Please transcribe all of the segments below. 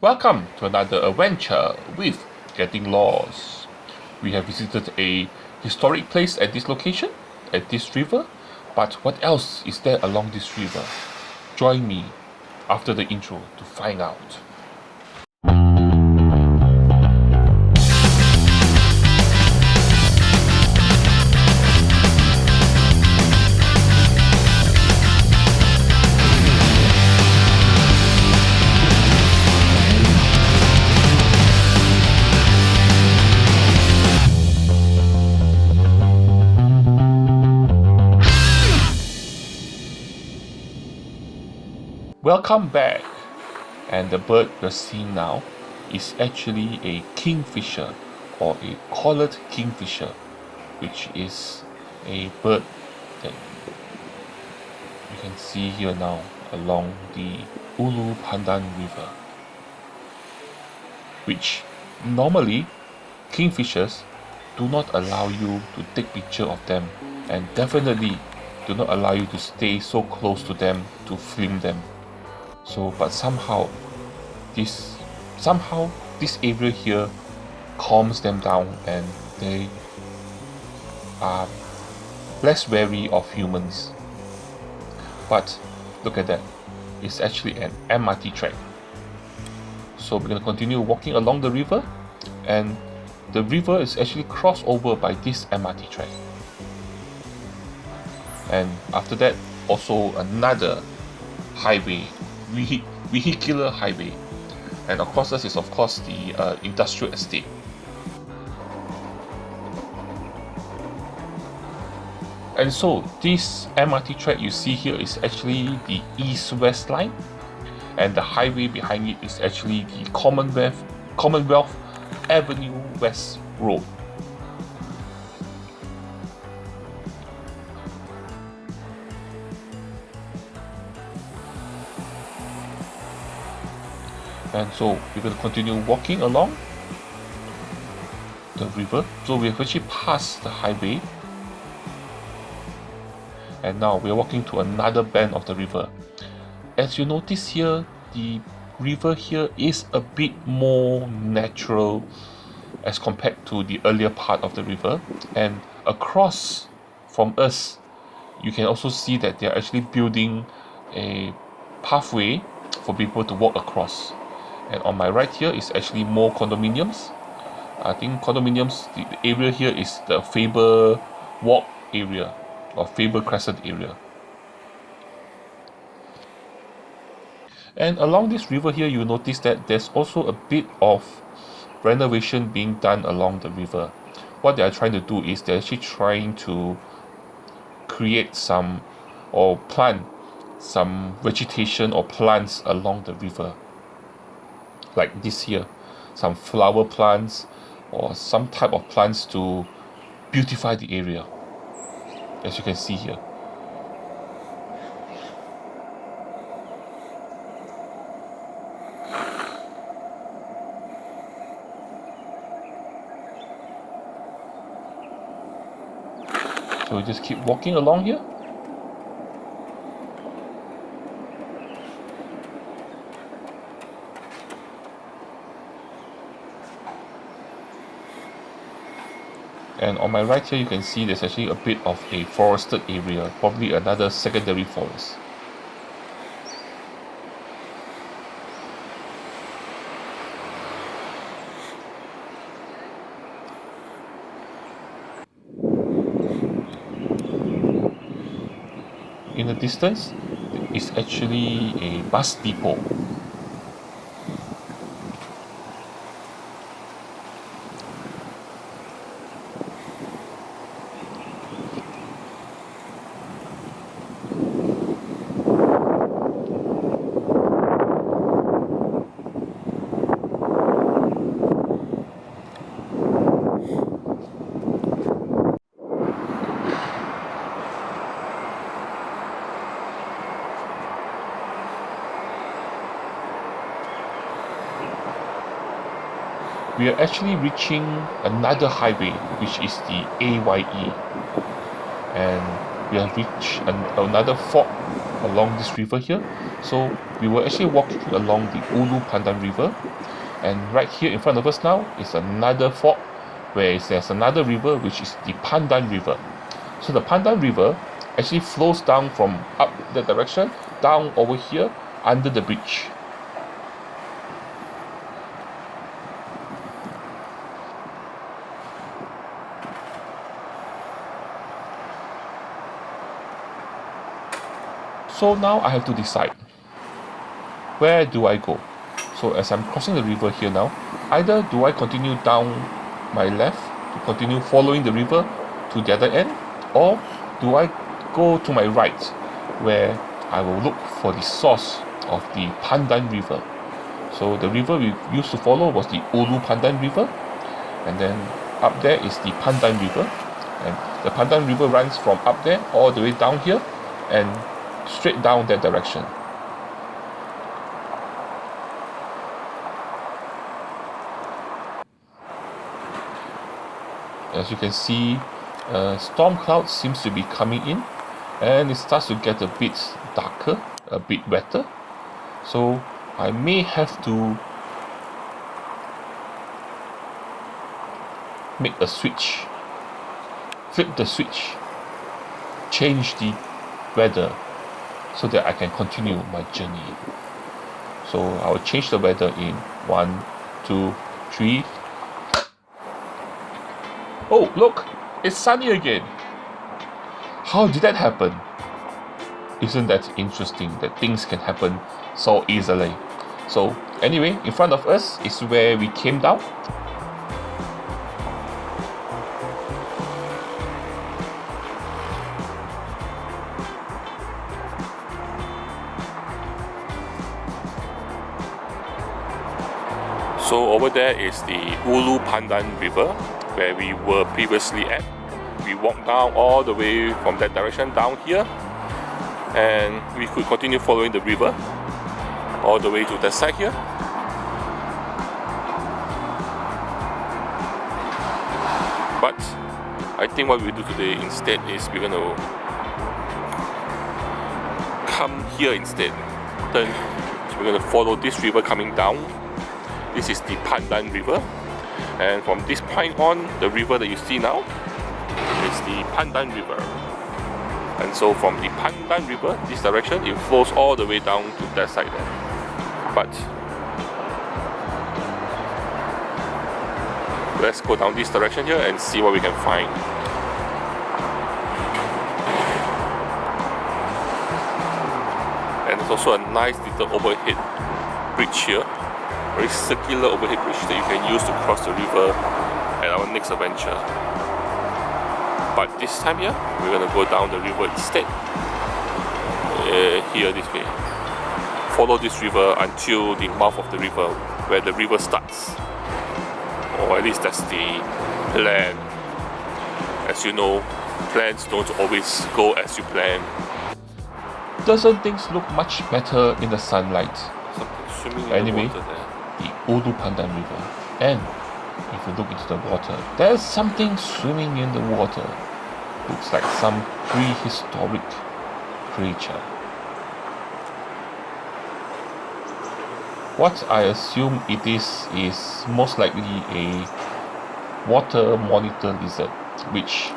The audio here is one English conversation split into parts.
Welcome to another adventure with Getting Lost. We have visited a historic place at this location, at this river, but what else is there along this river? Join me after the intro to find out. Welcome back, and the bird you're seeing now is actually a kingfisher or a collared kingfisher, which is a bird that you can see here now along the Pandan River, which normally kingfishers do not allow you to take picture of them, and definitely do not allow you to stay so close to them to film them. But somehow this area here calms them down, and they are less wary of humans. But look at that, it's actually an MRT track. So we're going to continue walking along the river, and the river is actually crossed over by this MRT track. And after that, also another highway, vehicular highway, and of course this is of course the industrial estate. And so this MRT track you see here is actually the east-west line, and the highway behind it is actually the Commonwealth Ave West road. And so we're going to continue walking along the river. So we have actually passed the highway, and now we're walking to another bend of the river. As you notice here, the river here is a bit more natural as compared to the earlier part of the river. And across from us, you can also see that they're actually building a pathway for people to walk across. And on my right here is actually more condominiums. I think condominiums, the area here is the Faber walk area or Faber Crescent area. And along this river here, you notice that there's also a bit of renovation being done along the river. What they are trying to do is they're actually trying to create some or plant some vegetation or plants along the river. Like this here, some flower plants or some type of plants to beautify the area, as you can see here. So we just keep walking along here. And on my right here, you can see there's actually a bit of a forested area, probably another secondary forest. In the distance is actually a bus depot. We are actually reaching another highway, which is the AYE, and we have reached another fork along this river here. So we were actually walking along the Ulu Pandan River, and right here in front of us now is another fork where there's another river, which is the Pandan River. So the Pandan River actually flows down from up that direction down over here under the bridge. So now I have to decide, where do I go? So as I'm crossing the river here now, either do I continue down my left to continue following the river to the other end, or do I go to my right where I will look for the source of the Pandan River. So the river we used to follow was the Ulu Pandan River, and then up there is the Pandan River, and the Pandan River runs from up there all the way down here and straight down that direction. As you can see, storm cloud seems to be coming in, and it starts to get a bit darker, a bit wetter. So I may have to make a switch, flip the switch, change the weather so that I can continue my journey. So I will change the weather in 1, 2, 3. Oh, look, it's sunny again. How did that happen? Isn't that interesting that things can happen so easily? So anyway, in front of us is where we came down. So over there is the Ulu Pandan River where we were previously at. We walked down all the way from that direction down here, and we could continue following the river all the way to that side here. But I think what we do today instead is we're going to come here instead. Then we're going to follow this river coming down. This is the Pandan River, and from this point on, the river that you see now is the Pandan River. And so from the Pandan River, this direction, it flows all the way down to that side there. But let's go down this direction here and see what we can find. And there's also a nice little overhead bridge here. Very circular overhead bridge that you can use to cross the river at our next adventure. But this time here, we're going to go down the river instead. Here this way. Follow this river until the mouth of the river, where the river starts. Or at least that's the plan. As you know, plans don't always go as you plan. Doesn't things look much better in the sunlight? Anyway, the Ulu Pandan River, and if you look into the water, there's something swimming in the water. Looks like some prehistoric creature. What I assume it is most likely a water monitor lizard, which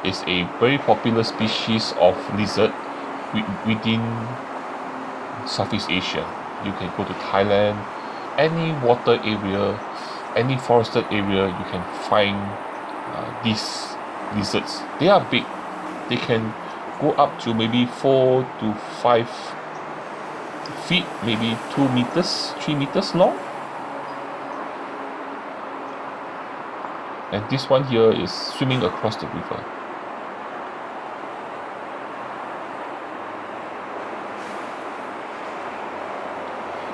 is a very popular species of lizard within Southeast Asia. You can go to Thailand, any water area, any forested area, you can find these lizards. They are big. They can go up to maybe 4 to 5 feet, maybe 2 meters, 3 meters long. And this one here is swimming across the river.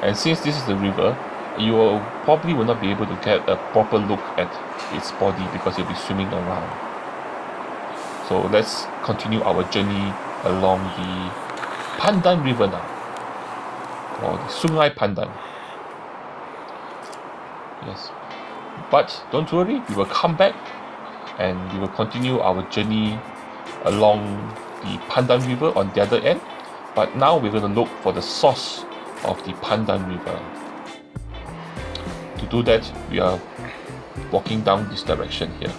And since this is the river, you probably will not be able to get a proper look at its body because it'll be swimming around. So let's continue our journey along the Pandan River now, or the Sungai Pandan. Yes, but don't worry, we will come back and we will continue our journey along the Pandan River on the other end, But now we're going to look for the source of the Pandan River. To do that, we are walking down this direction here.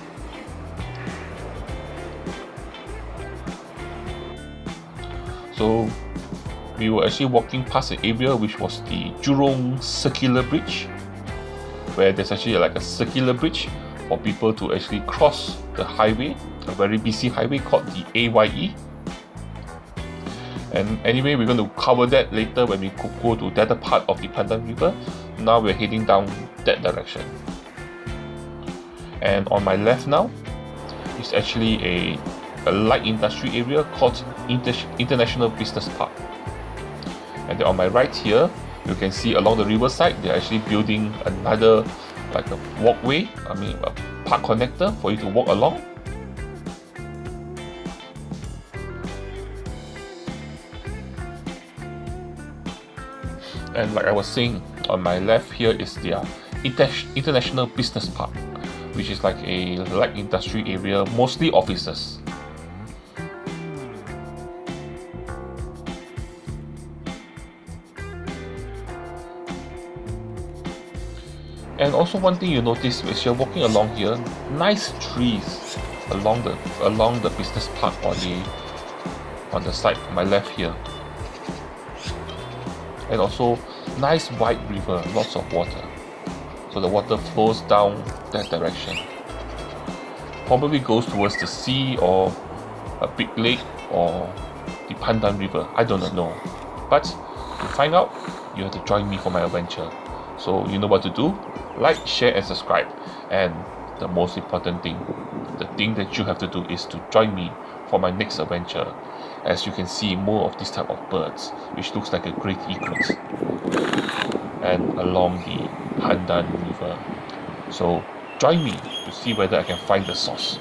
So we were actually walking past an area which was the Jurong Circular Bridge, where there's actually like a circular bridge for people to actually cross the highway, a very busy highway called the AYE. And anyway, we're going to cover that later when we go to the other part of the Pandan River. Now we're heading down that direction. And on my left now is actually a light industry area called International Business Park. And then on my right here, you can see along the riverside, they're actually building another like a walkway, a park connector for you to walk along. And like I was saying, on my left here is their International Business Park, which is like a light industry area, mostly offices. And also one thing you notice is you're walking along here, nice trees along the business park on the side on my left here. And also nice wide river, lots of water. So the water flows down that direction. Probably goes towards the sea or a big lake or the Pandan River. I do not know. But to find out, you have to join me for my adventure. So you know what to do. Like, share and subscribe. And the most important thing, the thing that you have to do is to join me for my next adventure. As you can see, more of this type of birds, which looks like a great egret, and along the Pandan River. So join me to see whether I can find the source.